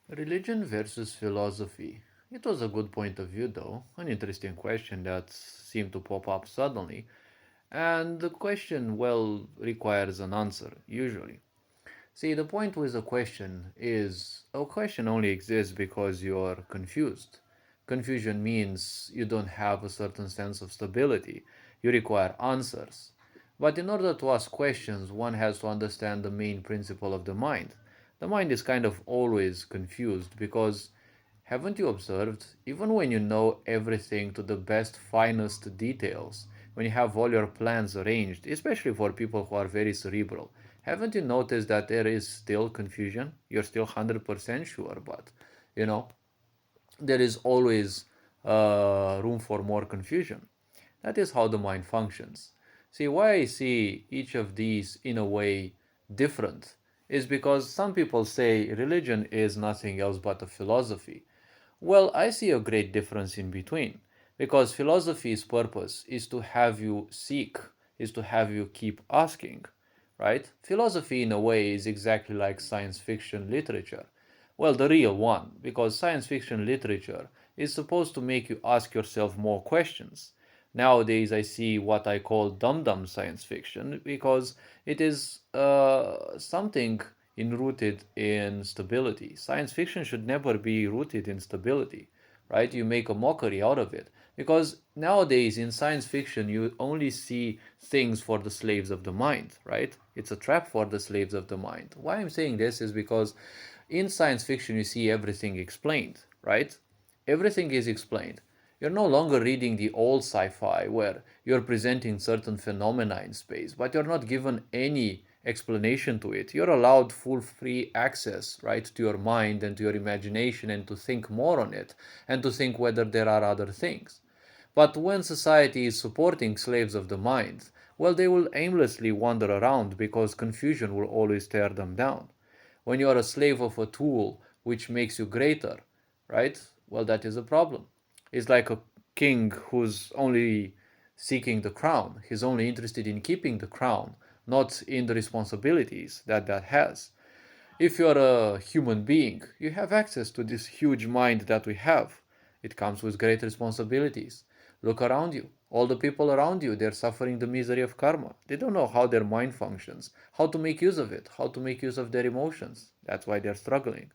Religion versus philosophy. It was a good point of view, though, an interesting question that seemed to pop up suddenly. And the question, well, requires an answer, usually. See, the point with a question is a question only exists because you're confused. Confusion means you don't have a certain sense of stability. You require answers. But in order to ask questions, one has to understand the main principle of the mind. The mind is kind of always confused because haven't you observed, even when you know everything to the best, finest details, when you have all your plans arranged, especially for people who are very cerebral, haven't you noticed that there is still confusion? You're still 100% sure, but you know, there is always room for more confusion. That is how the mind functions. See, why I see each of these in a way different is because some people say religion is nothing else but a philosophy. Well, I see a great difference in between because philosophy's purpose is to have you seek, is to have you keep asking, right? Philosophy, in a way, is exactly like science fiction literature. Well, the real one, because science fiction literature is supposed to make you ask yourself more questions. Nowadays, I see what I call dum-dum science fiction because it is something rooted in stability. Science fiction should never be rooted in stability, right? You make a mockery out of it because nowadays in science fiction you only see things for the slaves of the mind, right? It's a trap for the slaves of the mind. Why I'm saying this is because in science fiction you see everything explained, right? Everything is explained. You're no longer reading the old sci-fi where you're presenting certain phenomena in space, but you're not given any explanation to it. You're allowed full free access, right, to your mind and to your imagination and to think more on it and to think whether there are other things. But when society is supporting slaves of the mind, well, they will aimlessly wander around because confusion will always tear them down. When you are a slave of a tool which makes you greater, right? Well, that is a problem. It's like a king who's only seeking the crown. He's only interested in keeping the crown, not in the responsibilities that has. If you're a human being, you have access to this huge mind that we have. It comes with great responsibilities. Look around you. All the people around you, they're suffering the misery of karma. They don't know how their mind functions, how to make use of it, how to make use of their emotions. That's why they're struggling.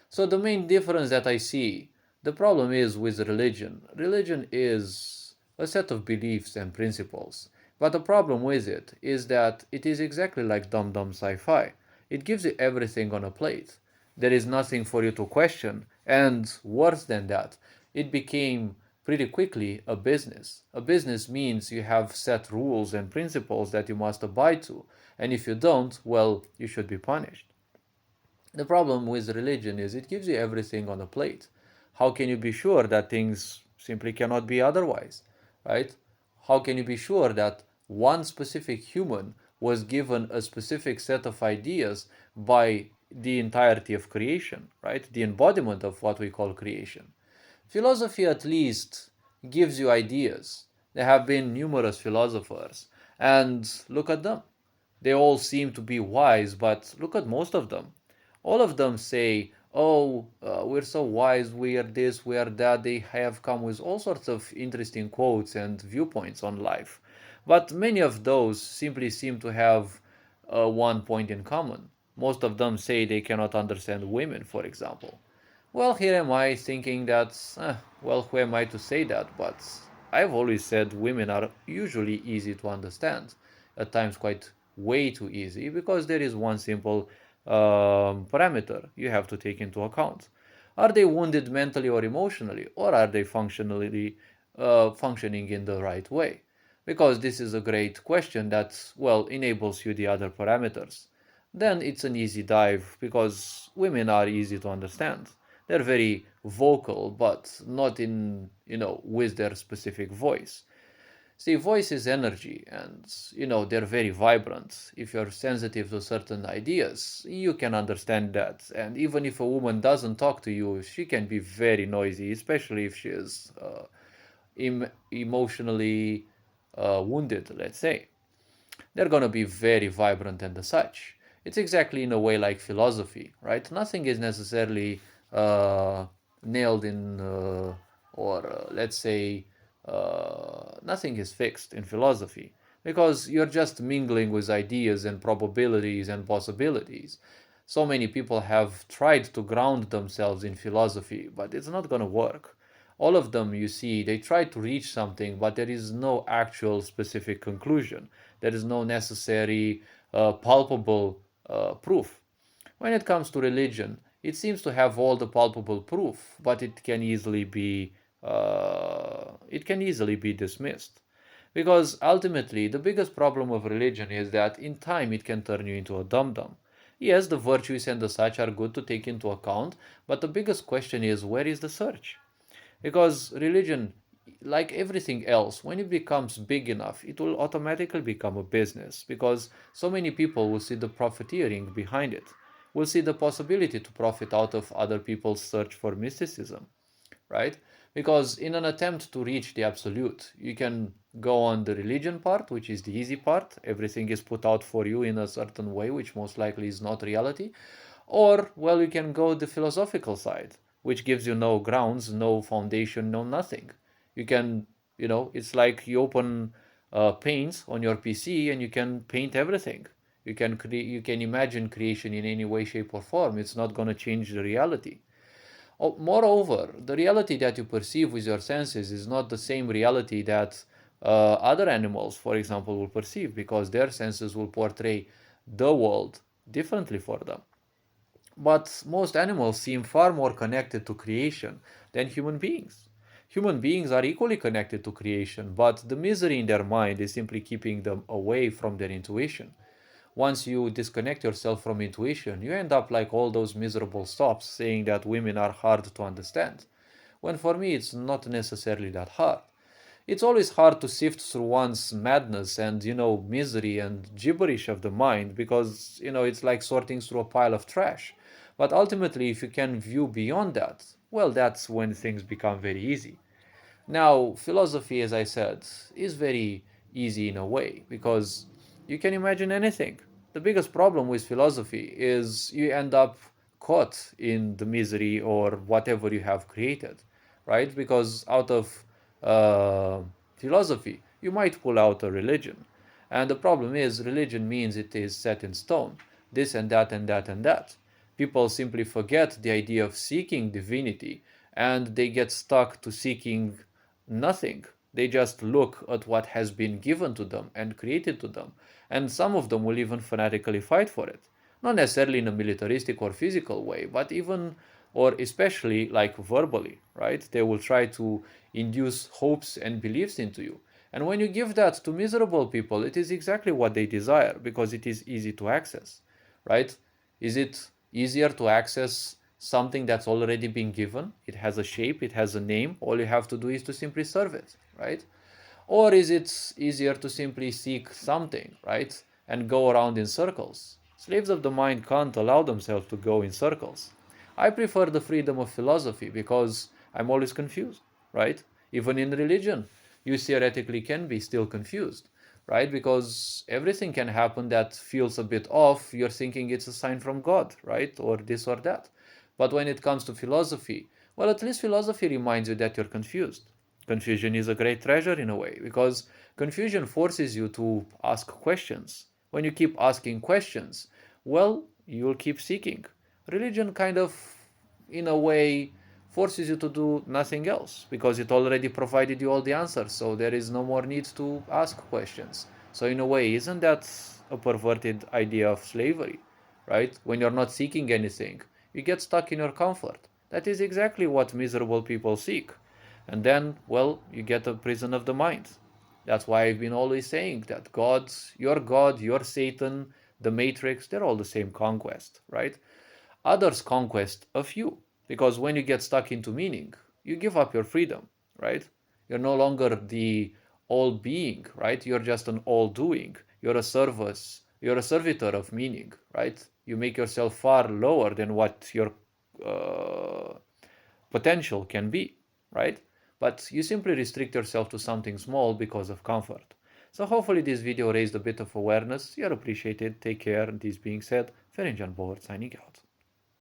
So the main difference that I see, the problem is with religion. Religion is a set of beliefs and principles. But the problem with it is that it is exactly like dumb dumb sci-fi. It gives you everything on a plate. There is nothing for you to question, and worse than that, it became pretty quickly a business. A business means you have set rules and principles that you must abide to, and if you don't, well, you should be punished. The problem with religion is it gives you everything on a plate. How can you be sure that things simply cannot be otherwise, right? How can you be sure that one specific human was given a specific set of ideas by the entirety of creation, right? The embodiment of what we call creation. Philosophy at least gives you ideas. There have been numerous philosophers, and look at them. They all seem to be wise, but look at most of them. All of them say, "Oh, we're so wise, we are this, we are that." They have come with all sorts of interesting quotes and viewpoints on life. But many of those simply seem to have one point in common. Most of them say they cannot understand women, for example. Well, here am I thinking that, well, who am I to say that? But I've always said women are usually easy to understand, at times quite way too easy, because there is one simple parameter you have to take into account. Are they wounded mentally or emotionally, or are they functionally functioning in the right way? Because this is a great question that, well, enables you the other parameters. Then it's an easy dive because women are easy to understand. They're very vocal, but not in, with their specific voice. See, voice is energy, and they're very vibrant. If you're sensitive to certain ideas, you can understand that. And even if a woman doesn't talk to you, she can be very noisy, especially if she is emotionally wounded, let's say. They're going to be very vibrant and such. It's exactly in a way like philosophy, right? Nothing is necessarily uh, nailed in, or let's say, nothing is fixed in philosophy because you're just mingling with ideas and probabilities and possibilities. So many people have tried to ground themselves in philosophy, but it's not going to work. All of them, you see, they try to reach something, but there is no actual specific conclusion. There is no necessary, palpable proof. When it comes to religion, it seems to have all the palpable proof, but it can easily be dismissed. Because ultimately, the biggest problem of religion is that in time it can turn you into a dum-dum. Yes, the virtues and the such are good to take into account, but the biggest question is where is the search? Because religion, like everything else, when it becomes big enough, it will automatically become a business because so many people will see the profiteering behind it, will see the possibility to profit out of other people's search for mysticism, right? Because in an attempt to reach the absolute, you can go on the religion part, which is the easy part. Everything is put out for you in a certain way, which most likely is not reality. Or, well, you can go the philosophical side, which gives you no grounds, no foundation, no nothing. You can, it's like you open paints on your PC and you can paint everything. You can imagine creation in any way, shape, or form. It's not going to change the reality. Moreover, the reality that you perceive with your senses is not the same reality that other animals, for example, will perceive because their senses will portray the world differently for them. But most animals seem far more connected to creation than human beings. Human beings are equally connected to creation, but the misery in their mind is simply keeping them away from their intuition. Once you disconnect yourself from intuition, you end up like all those miserable sops saying that women are hard to understand. When for me, it's not necessarily that hard. It's always hard to sift through one's madness and, misery and gibberish of the mind because, it's like sorting through a pile of trash. But ultimately, if you can view beyond that, well, that's when things become very easy. Now, philosophy, as I said, is very easy in a way because you can imagine anything. The biggest problem with philosophy is you end up caught in the misery or whatever you have created, right? Because out of philosophy, you might pull out a religion. And the problem is, religion means it is set in stone, this and that and that and that. People simply forget the idea of seeking divinity and they get stuck to seeking nothing. They just look at what has been given to them and created to them. And some of them will even fanatically fight for it. Not necessarily in a militaristic or physical way, but even or especially like verbally, right? They will try to induce hopes and beliefs into you. And when you give that to miserable people, it is exactly what they desire because it is easy to access, right? Is it easier to access something that's already been given? It has a shape, it has a name. All you have to do is to simply serve it, right? Or is it easier to simply seek something, right? And go around in circles? Slaves of the mind can't allow themselves to go in circles. I prefer the freedom of philosophy because I'm always confused, right? Even in religion, you theoretically can be still confused, right? Because everything can happen that feels a bit off. You're thinking it's a sign from God, right? Or this or that. But when it comes to philosophy, well, at least philosophy reminds you that you're confused. Confusion is a great treasure in a way because confusion forces you to ask questions. When you keep asking questions, well, you'll keep seeking. Religion kind of, in a way, forces you to do nothing else because it already provided you all the answers, so there is no more need to ask questions. So, in a way, isn't that a perverted idea of slavery, right? When you're not seeking anything, you get stuck in your comfort. That is exactly what miserable people seek. And then, well, you get a prison of the mind. That's why I've been always saying that God, your Satan, the Matrix, they're all the same conquest, right? Others conquest of you. Because when you get stuck into meaning, you give up your freedom, right? You're no longer the all being, right? You're just an all doing. You're a servitor of meaning, right? You make yourself far lower than what your uh, potential can be, right? But you simply restrict yourself to something small because of comfort. So hopefully this video raised a bit of awareness. You're appreciated. Take care. And this being said, Ferenjan Board signing out.